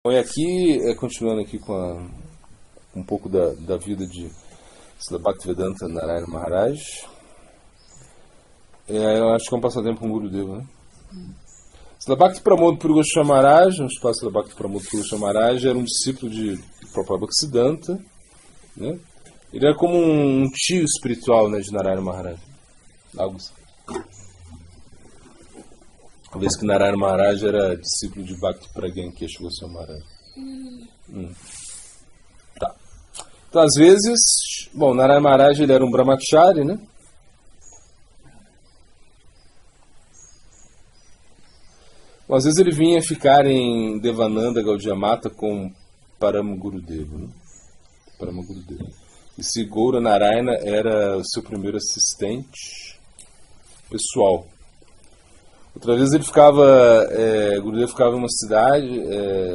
Bom, e aqui, continuando aqui com um pouco da vida de Srila Bhaktivedanta Narayana Maharaj, eu acho que é um passatempo com o Gurudeva, né? Srila Bhakti Pramod Puri Goswami Maharaj, um espaço Srila Bhakti Pramod Puri Goswami Maharaj, era um discípulo de Prabhupada Bhaktisiddhanta, né? Ele era como um tio espiritual, né, de Narayana Maharaj. Algo assim. Uma vez que Narayana Maharaj era discípulo de Bhakti Pragyan Kesha Goswami Maharaj. Tá. Então, às vezes, bom, Narayana Maharaj ele era um brahmachari, né? Bom, às vezes ele vinha ficar em Devananda Gaudiya Mata com Parama Gurudeva, né? Parama Gurudeva. Esse Gaura Narayana era o seu primeiro assistente pessoal. Outra vez ele ficava, Gurudeva ficava em uma cidade,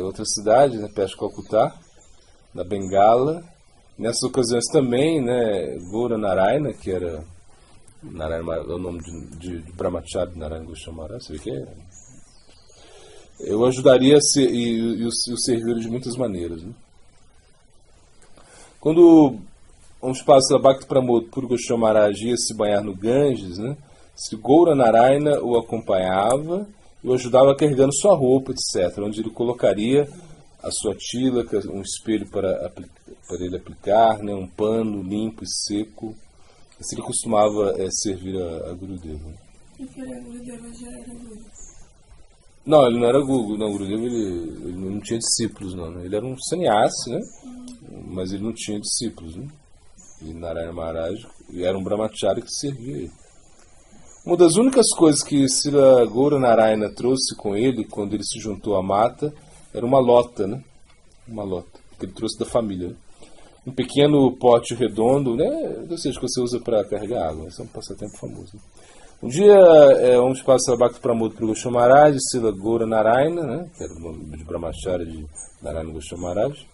outra cidade, né, perto de Calcutá, na Bengala. Nessas ocasiões também, né, Gaura Narayana, que era Narayana, é o nome de Brahmachari Narayana Goswami Maharaj, você vê que eu ajudaria e o servir de muitas maneiras, né? Quando um espaço da Bhakti Pramod Puri Goswami Maharaj ia se banhar no Ganges, né, Sri Gaura Narayana o acompanhava e o ajudava carregando sua roupa, etc., onde ele colocaria a sua tilaka, um espelho para ele aplicar, né, um pano limpo e seco. Assim ele costumava servir a Gurudeva. Porque a Gurudeva já era Guru. Não, ele não era Guru. Não, Gurudeva ele não tinha discípulos, não, né? Ele era um sannyasi, né? Mas ele não tinha discípulos, né? E Narayana Maharaj era um brahmachari que servia ele. Uma das únicas coisas que Srila Gaura Narayana trouxe com ele, quando ele se juntou à mata, era uma lota, né? Uma lota, que ele trouxe da família. Né? Um pequeno pote redondo, né? Ou seja, que você usa para carregar água. Esse é um passatempo famoso. Né? Um dia, um espaço da Bhakti Pramod Puri Goswami Maharaj, Srila Gaura Narayana, né? Que era o nome de Brahmachari de Narayana Goswami Maharaj,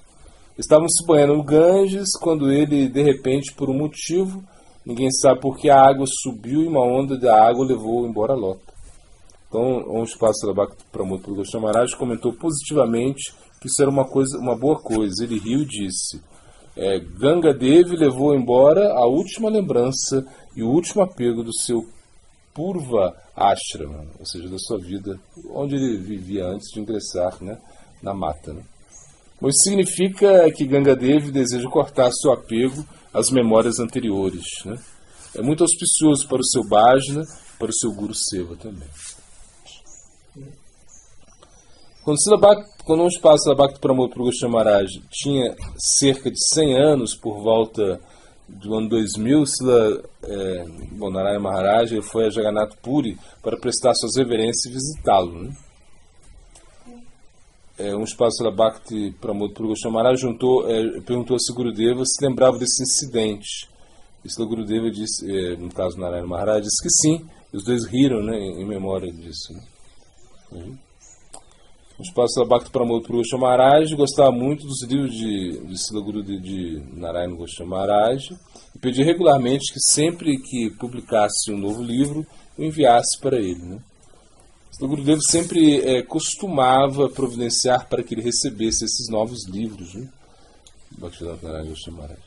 estavam se banhando no Ganges, quando ele, de repente, por um motivo, ninguém sabe porque a água subiu e uma onda da água levou embora a lota. Então, um espaço da Bhakti Pramod Puri Goswami Maharaj comentou positivamente que isso era uma boa coisa. Ele riu e disse: Ganga Devi levou embora a última lembrança e o último apego do seu Purva Ashrama, ou seja, da sua vida, onde ele vivia antes de ingressar, né, na mata. Né? Isso significa que Ganga Devi deseja cortar seu apego às memórias anteriores. Né? É muito auspicioso para o seu bhajana, para o seu Guru Seva também. Quando um espaço da Bhakti Pramod Puri Goswami Maharaj tinha cerca de 100 anos, por volta do ano 2000, Narayana Maharaj foi a Jagannath Puri para prestar suas reverências e visitá-lo. Né? Um espaço da Bhakti Pramod Puri Goswami Maharaj perguntou a Sri Gurudeva se lembrava desse incidente. E Sri Gurudeva disse, no caso Narayana Maharaj, disse que sim. E os dois riram, né, em memória disso. Né? Um espaço da Bhakti Pramod Puri Goswami Maharaj gostava muito dos livros de Srila Gurudeva de Narayana Goswami Maharaj e pedia regularmente que sempre que publicasse um novo livro, o enviasse para ele. Né? O Gurudeva sempre costumava providenciar para que ele recebesse esses novos livros. Né? Bhaktivedanta Narayana Goswami Maharaj.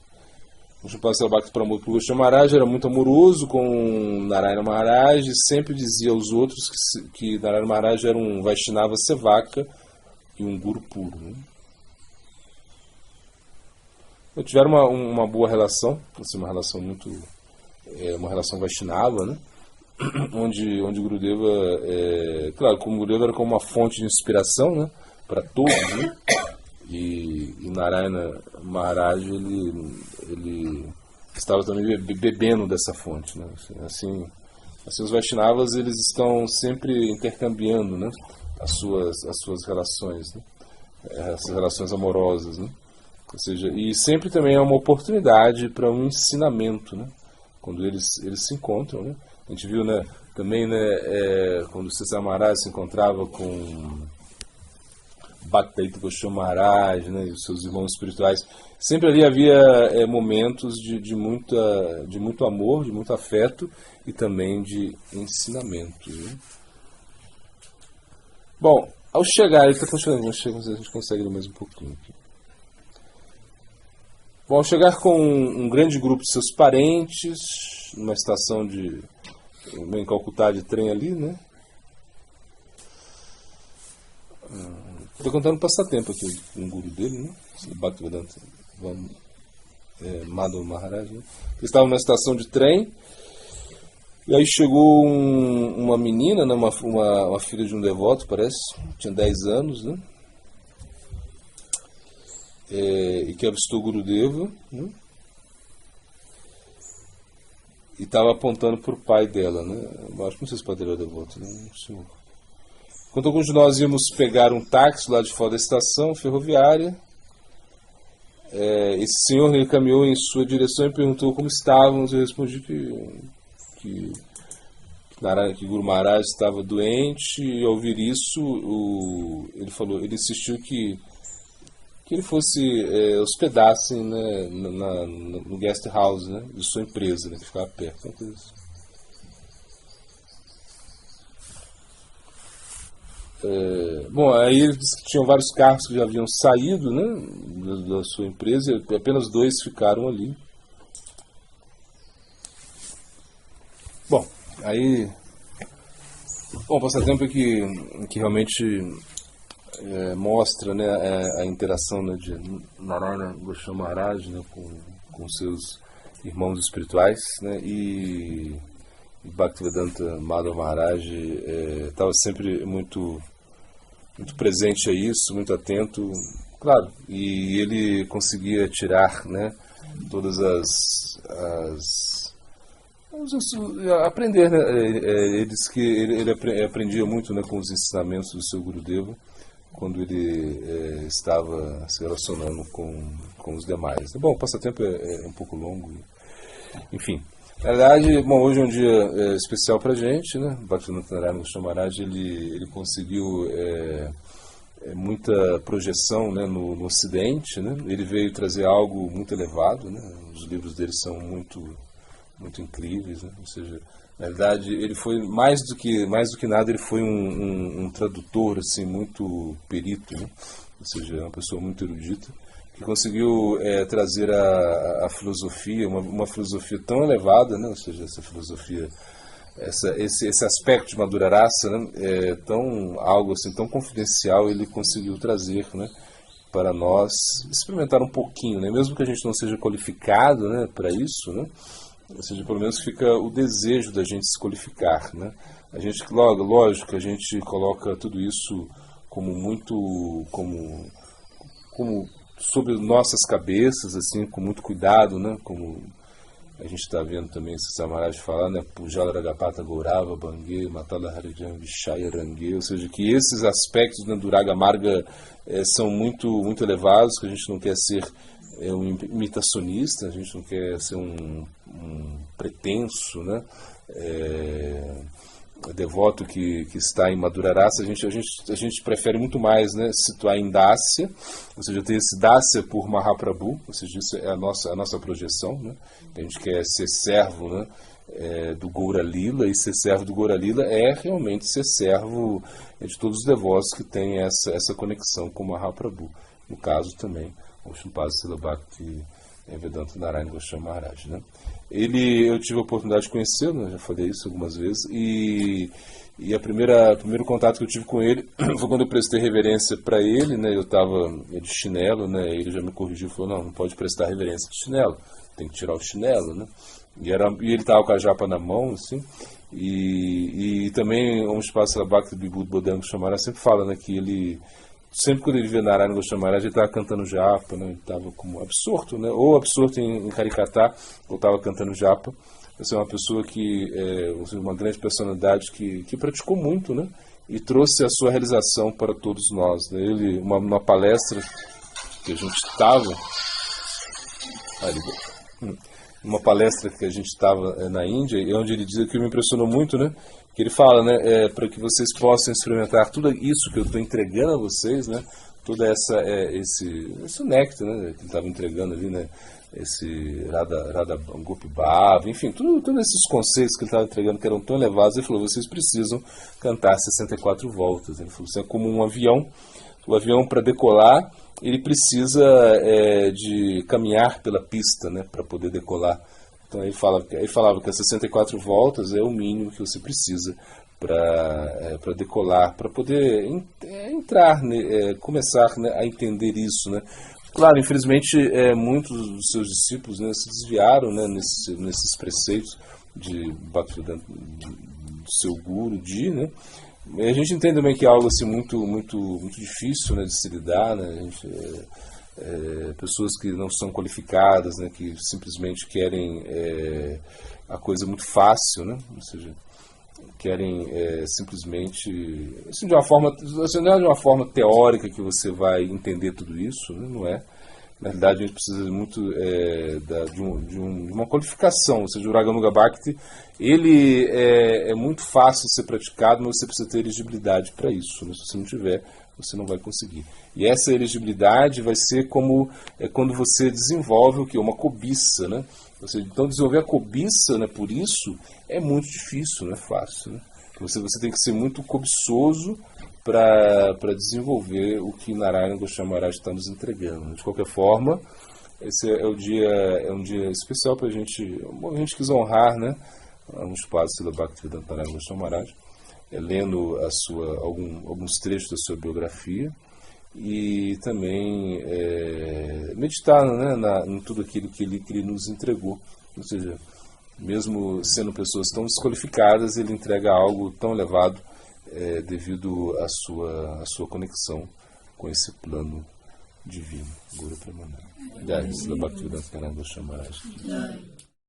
O Shri Bhakti Pramod Puri Goswami Maharaj era muito amoroso com Narayana Maharaj e sempre dizia aos outros que Narayana Maharaj era um Vaishnava Sevaka e um Guru puro. Né? Tiveram uma boa relação, assim, uma relação muito... uma relação Vaishnava, né? onde Gurudeva, claro, como Gurudeva era como uma fonte de inspiração, né, para todos, né, e Narayana Maharaj ele estava também bebendo dessa fonte, né, assim os Vaishnavas eles estão sempre intercambiando, né, as suas relações, né, essas relações amorosas, né, ou seja, e sempre também é uma oportunidade para um ensinamento, né, quando eles se encontram, né. A gente viu, né, também, né, quando o César Maharaj se encontrava com Bhakti Goswami Maharaj, né, e os seus irmãos espirituais, sempre ali havia momentos de muito amor, de muito afeto e também de ensinamento. Né? Bom, Ao chegar, ele está funcionando, a gente consegue ler mais um pouquinho aqui. Bom, ao chegar com um grande grupo de seus parentes, numa estação em Calcutá de trem ali, né? Estou contando um passatempo aqui, um guru dele, né? Bhaktivedanta Madhava Maharaj, né? Eles estavam numa estação de trem, e aí chegou uma menina, né? Uma filha de um devoto, parece, tinha 10 anos, né? E que avistou Gurudeva, né? E estava apontando para o pai dela, né? Eu acho que não sei se o pai dela era devoto, né? Senhor. Quando alguns de nós íamos pegar um táxi lá de fora da estação ferroviária, esse senhor, ele caminhou em sua direção e perguntou como estávamos. Eu respondi que Guru Maharaj estava doente, e ao ouvir isso, ele insistiu que ele fosse hospedasse, né, no guest house, né, de sua empresa, né, que ficava perto. Então, bom, aí ele disse que tinham vários carros que já haviam saído, né, da sua empresa, e apenas 2 ficaram ali. Bom, aí o passatempo que realmente mostra, né, a interação, né, de Narayana Goswami Maharaj, né, com seus irmãos espirituais, né, e Bhaktivedanta Madhava Maharaj estava sempre muito presente a isso, muito atento, claro, e ele conseguia tirar, né, todas aprender, né? Ele disse que ele aprendia muito, né, com os ensinamentos do seu Gurudeva quando ele estava se relacionando com os demais. Bom, o passatempo é um pouco longo, enfim. Na verdade, bom, hoje é um dia especial para a gente, né? Bhaktivedanta Narayana Goswami Maharaj, ele conseguiu muita projeção, né, no Ocidente, né? Ele veio trazer algo muito elevado, né? Os livros dele são muito incríveis, né? Ou seja, na verdade, ele foi mais do que nada, ele foi um tradutor assim muito perito, né? Ou seja, uma pessoa muito erudita, que conseguiu trazer a filosofia, uma filosofia tão elevada, né? Ou seja, essa filosofia, esse aspecto de Madhura Rasa, né? Algo assim tão confidencial, ele conseguiu trazer, né, para nós experimentar um pouquinho, né? Mesmo que a gente não seja qualificado, né, para isso, né? Ou seja, pelo menos fica o desejo da gente se qualificar, né? A gente, lógico, a gente coloca tudo isso como sobre nossas cabeças, assim, com muito cuidado, né? Como a gente está vendo também esse Samaraj falar, né? Pujala Ragapata Gaurava Bangue, Matala Harijan Vishaya Rangue, ou seja, que esses aspectos, né, do Raga Marga são muito elevados, que a gente não quer ser um imitacionista, a gente não quer ser um pretenso, né? Devoto que está em Madhura Rasa. A gente prefere muito mais, né, situar em Dasya, ou seja, ter esse Dasya por Mahaprabhu, ou seja, isso é a nossa projeção, né? A gente quer ser servo, né, do Gaura Lila, e ser servo do Gaura Lila é realmente ser servo de todos os devotos que têm essa conexão com Mahaprabhu. No caso também, o Shripada Srila Bhakti Vedanta Narayana Goswami Maharaj, né? Eu tive a oportunidade de conhecê-lo, né? Já falei isso algumas vezes, e o primeiro contato que eu tive com ele foi quando eu prestei reverência para ele, né? Eu estava de chinelo, né? Ele já me corrigiu e falou: não pode prestar reverência de chinelo, tem que tirar o chinelo, né? E ele estava com a japa na mão, assim, e também o Shripada Bhakti Vibhuti Bodhanga Goswami sempre fala, né, que ele, sempre quando ele via Narayana Goswami Maharaj, ele estava cantando japa, né? Ele estava como absorto, né? Ou absorto em Harikatha, ou estava cantando japa. Essa é uma pessoa que uma grande personalidade que praticou muito, né? E trouxe a sua realização para todos nós, né? Ele, uma palestra que a gente estava, uma palestra que a gente estava na Índia, e onde ele diz, que me impressionou muito, né? Que ele fala, né, para que vocês possam experimentar tudo isso que eu estou entregando a vocês, né, toda esse néctar, né, que ele estava entregando ali, né, esse Radha Gopi Bhava, enfim, todos esses conceitos que ele estava entregando que eram tão elevados, ele falou, vocês precisam cantar 64 voltas. Ele falou, isso é como um avião. O avião, para decolar, ele precisa de caminhar pela pista, né, para poder decolar. Então ele falava que as 64 voltas é o mínimo que você precisa para decolar, para poder entrar, né, começar, né, a entender isso, né. Claro, infelizmente, muitos dos seus discípulos, né, se desviaram, né, nesses preceitos de Bhaktivedanta, do seu guru, né. E a gente entende também que é algo assim muito difícil, né, de se lidar, né, pessoas que não são qualificadas, né, que simplesmente querem a coisa muito fácil, né, ou seja, querem simplesmente, assim, de uma forma, assim, não é de uma forma teórica que você vai entender tudo isso, né, não é. Na realidade, a gente precisa muito de uma qualificação, ou seja, o Raganuga Bhakti, ele é muito fácil de ser praticado, mas você precisa ter elegibilidade para isso, né? Se você não tiver, você não vai conseguir. E essa elegibilidade vai ser como quando você desenvolve o que? Uma cobiça, né? Ou seja, então desenvolver a cobiça, né, por isso é muito difícil, não é fácil, né? Você tem que ser muito cobiçoso para desenvolver o que Narayana Goswami Maharaj está nos entregando. De qualquer forma, esse é um dia especial para a gente quis honrar, né, uns passos da Bhaktivedanta Narayana Goswami Maharaj, lendo alguns trechos da sua biografia e também meditar, né, em tudo aquilo que ele nos entregou. Ou seja, mesmo sendo pessoas tão desqualificadas, ele entrega algo tão elevado devido à sua conexão com esse plano divino. Guru Premananda. Jai, Srila Bhaktivedanta Narayana Goswami Maharaj.